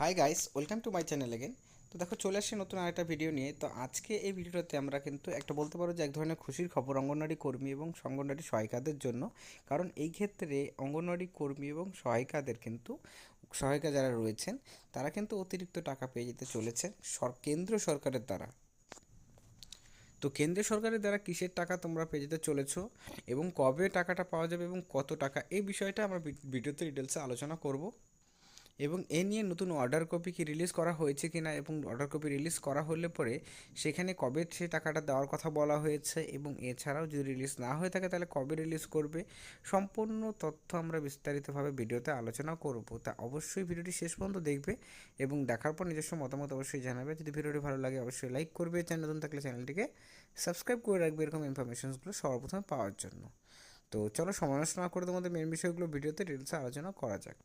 Hi guys, welcome to my channel again. তো দেখো, চলে আসছে নতুন আরেকটা ভিডিও নিয়ে। তো আজকে এই ভিডিওটাতে আমরা কিন্তু একটা বলতে পারো যে এক ধরনের খুশির খবর অঙ্গনওয়াড়ি কর্মী এবং অঙ্গনওয়াড়ি সহায়িকাদের জন্য। কারণ এই ক্ষেত্রে অঙ্গনওয়াড়ি কর্মী এবং সহায়িকাদের কিন্তু সহায়িকা যারা রয়েছেন তারা কিন্তু অতিরিক্ত টাকা পেয়ে যেতে চলেছে কেন্দ্র সরকারের দ্বারা। তো কেন্দ্রীয় সরকারের দ্বারা কিসের টাকা তোমরা পেয়ে যেতে চলেছো এবং কবে টাকাটা পাওয়া যাবে এবং কত টাকা, এই বিষয়টা আমরা ভিডিওতে ডিটেলসে আলোচনা করব। এবং এ নিয়ে নতুন অর্ডার কপি কি রিলিজ করা হয়েছে কি না, এবং অর্ডার কপি রিলিজ করা হলে পরে সেখানে কবে সে টাকাটা দেওয়ার কথা বলা হয়েছে, এবং এছাড়াও যদি রিলিজ না হয়ে থাকে তাহলে কবে রিলিজ করবে, সম্পূর্ণ তথ্য আমরা বিস্তারিতভাবে ভিডিওতে আলোচনা করব। তা অবশ্যই ভিডিওটি শেষ পর্যন্ত দেখবে এবং দেখার পর নিজস্ব মতামত অবশ্যই জানাবে। যদি ভিডিওটি ভালো লাগে অবশ্যই লাইক করবে, চ্যানেল নতুন থাকলে চ্যানেলটিকে সাবস্ক্রাইব করে রাখবে এরকম ইনফরমেশনসগুলো সর্বপ্রথমে পাওয়ার জন্য। তো চলো, সময় নষ্ট না করে তোমাদের মেন বিষয়গুলো ভিডিওতে ডিটেলসে আলোচনা করা যাক।